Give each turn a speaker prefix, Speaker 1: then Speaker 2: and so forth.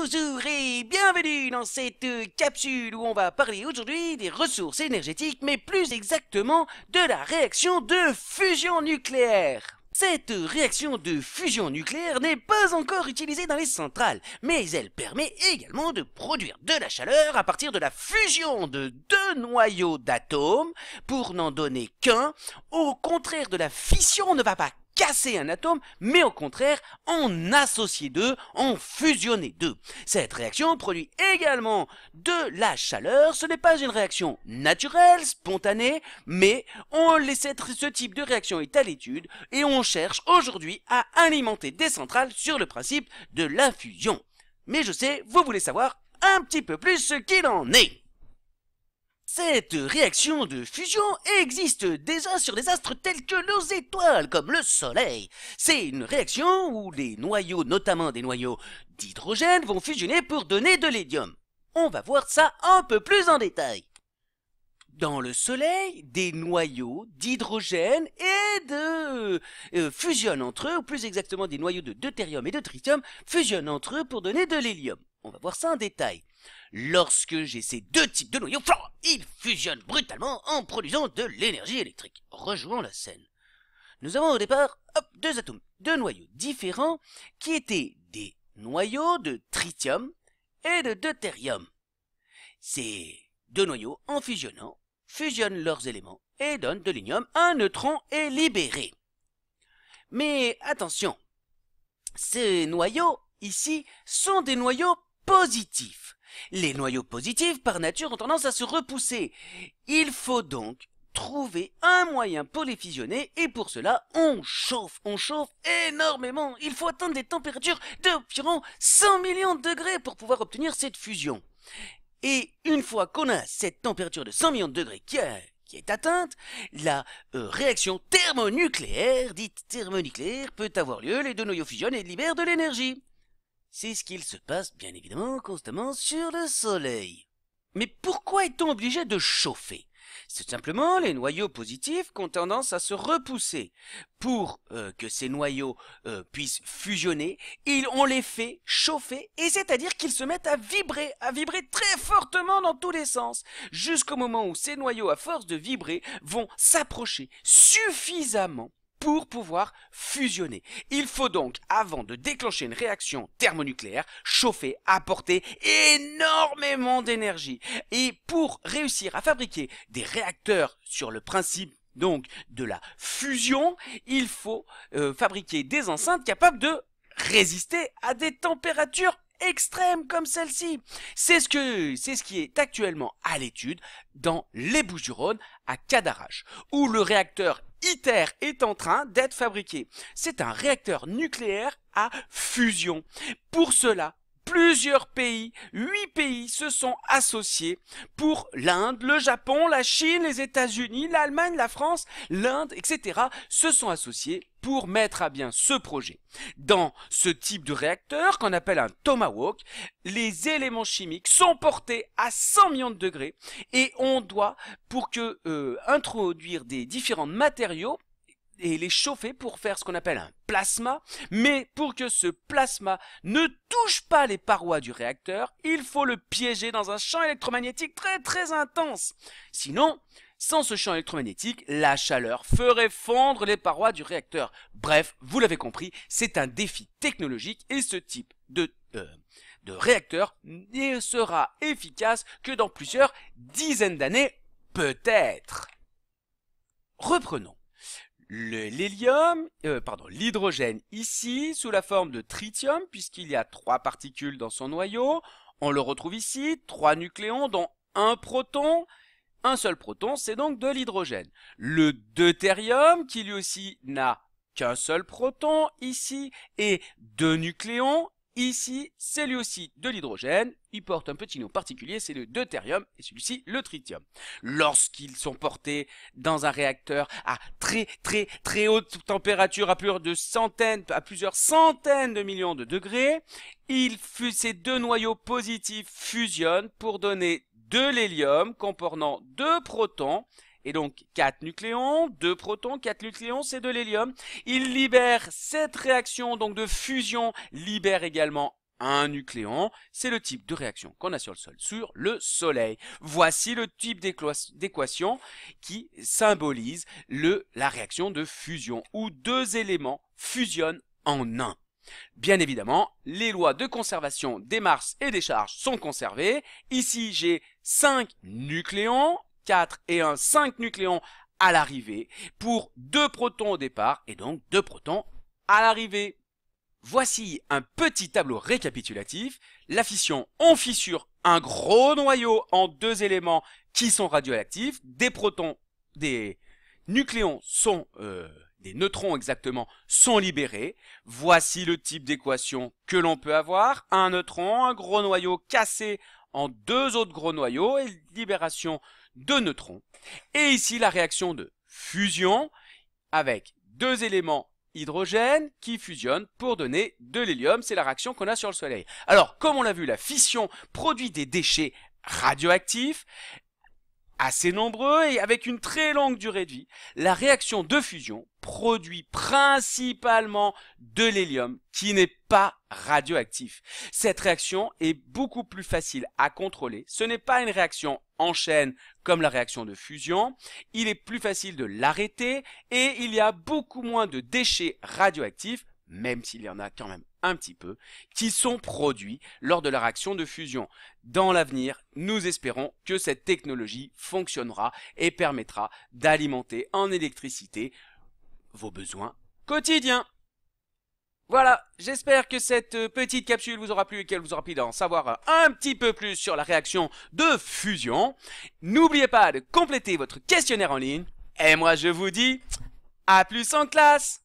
Speaker 1: Bonjour et bienvenue dans cette capsule où on va parler aujourd'hui des ressources énergétiques, mais plus exactement de la réaction de fusion nucléaire. Cette réaction de fusion nucléaire n'est pas encore utilisée dans les centrales, mais elle permet également de produire de la chaleur à partir de la fusion de deux noyaux d'atomes, pour n'en donner qu'un. Au contraire de la fission, on ne va pas casser un atome, mais au contraire en associer deux, en fusionner deux. Cette réaction produit également de la chaleur. Ce n'est pas une réaction naturelle, spontanée, mais ce type de réaction est à l'étude et on cherche aujourd'hui à alimenter des centrales sur le principe de la fusion. Mais je sais, vous voulez savoir un petit peu plus ce qu'il en est. Cette réaction de fusion existe déjà sur des astres tels que nos étoiles, comme le Soleil. C'est une réaction où les noyaux, notamment des noyaux d'hydrogène, vont fusionner pour donner de l'hélium. On va voir ça un peu plus en détail. Dans le Soleil, des noyaux d'hydrogène et de fusionnent entre eux, ou plus exactement des noyaux de deutérium et de tritium fusionnent entre eux pour donner de l'hélium. On va voir ça en détail. Lorsque j'ai ces deux types de noyaux, ils fusionnent brutalement en produisant de l'énergie électrique. Rejouons la scène. Nous avons au départ deux atomes, deux noyaux différents qui étaient des noyaux de tritium et de deutérium. Ces deux noyaux, en fusionnant, fusionnent leurs éléments et donnent de l'hélium. Un neutron est libéré. Mais attention, ces noyaux ici sont des noyaux positifs. Les noyaux positifs, par nature, ont tendance à se repousser. Il faut donc trouver un moyen pour les fusionner, et pour cela, on chauffe énormément. Il faut atteindre des températures d'environ 100 millions de degrés pour pouvoir obtenir cette fusion. Et une fois qu'on a cette température de 100 millions de degrés qui est atteinte, la réaction thermonucléaire, dite thermonucléaire, peut avoir lieu. Les deux noyaux fusionnent et libèrent de l'énergie. C'est ce qu'il se passe, bien évidemment, constamment sur le Soleil. Mais pourquoi est-on obligé de chauffer? C'est simplement les noyaux positifs qui ont tendance à se repousser. Pour que ces noyaux puissent fusionner, on les fait chauffer, et c'est-à-dire qu'ils se mettent à vibrer très fortement dans tous les sens, jusqu'au moment où ces noyaux, à force de vibrer, vont s'approcher suffisamment pour pouvoir fusionner. Il faut donc, avant de déclencher une réaction thermonucléaire, chauffer, apporter énormément d'énergie. Et pour réussir à fabriquer des réacteurs sur le principe donc de la fusion, il faut fabriquer des enceintes capables de résister à des températures extrêmes comme celle-ci. C'est ce qui est actuellement à l'étude dans les Bouches-du-Rhône, à Cadarache, où le réacteur ITER est en train d'être fabriqué. C'est un réacteur nucléaire à fusion. Pour cela, plusieurs pays, 8 pays se sont associés. Pour l'Inde, le Japon, la Chine, les États-Unis, l'Allemagne, la France, l'Inde, etc. se sont associés pour mettre à bien ce projet. Dans ce type de réacteur, qu'on appelle un Tomahawk, les éléments chimiques sont portés à 100 millions de degrés, et on doit, pour introduire des différents matériaux, et les chauffer pour faire ce qu'on appelle un plasma. Mais pour que ce plasma ne touche pas les parois du réacteur, il faut le piéger dans un champ électromagnétique très très intense. Sinon, sans ce champ électromagnétique, la chaleur ferait fondre les parois du réacteur. Bref, vous l'avez compris, c'est un défi technologique, et ce type de réacteur ne sera efficace que dans plusieurs dizaines d'années, peut-être. Reprenons. L'hydrogène ici, sous la forme de tritium, puisqu'il y a 3 particules dans son noyau. On le retrouve ici, 3 nucléons, dont un proton. Un seul proton, c'est donc de l'hydrogène. Le deutérium, qui lui aussi n'a qu'un seul proton ici, et 2 nucléons. Ici, c'est lui aussi de l'hydrogène. Il porte un petit nom particulier, c'est le deutérium, et celui-ci le tritium. Lorsqu'ils sont portés dans un réacteur à très haute température, à plusieurs centaines de millions de degrés, ces deux noyaux positifs fusionnent pour donner de l'hélium comportant 2 protons. Et donc 4 nucléons, 2 protons, 4 nucléons, c'est de l'hélium. Il libère cette réaction donc de fusion, libère également un nucléon, c'est le type de réaction qu'on a sur le Soleil. Voici le type d'équation qui symbolise la réaction de fusion, où deux éléments fusionnent en un. Bien évidemment, les lois de conservation des masses et des charges sont conservées. Ici, j'ai 5 nucléons, 4 et 1, 5 nucléons à l'arrivée, pour 2 protons au départ, et donc 2 protons à l'arrivée. Voici un petit tableau récapitulatif. La fission, on fissure un gros noyau en 2 éléments qui sont radioactifs. Des nucléons sont... des neutrons exactement, sont libérés. Voici le type d'équation que l'on peut avoir. Un neutron, un gros noyau cassé en 2 autres gros noyaux et libération de neutrons. Et ici la réaction de fusion avec 2 éléments hydrogène qui fusionnent pour donner de l'hélium. C'est la réaction qu'on a sur le Soleil. Alors, comme on l'a vu, la fission produit des déchets radioactifs assez nombreux et avec une très longue durée de vie. La réaction de fusion produit principalement de l'hélium qui n'est pas radioactif. Cette réaction est beaucoup plus facile à contrôler. Ce n'est pas une réaction en chaîne comme la réaction de fusion. Il est plus facile de l'arrêter et il y a beaucoup moins de déchets radioactifs, même s'il y en a quand même un petit peu, qui sont produits lors de la réaction de fusion. Dans l'avenir, nous espérons que cette technologie fonctionnera et permettra d'alimenter en électricité vos besoins quotidiens. Voilà, j'espère que cette petite capsule vous aura plu et qu'elle vous aura permis d'en savoir un petit peu plus sur la réaction de fusion. N'oubliez pas de compléter votre questionnaire en ligne. Et moi je vous dis à plus en classe!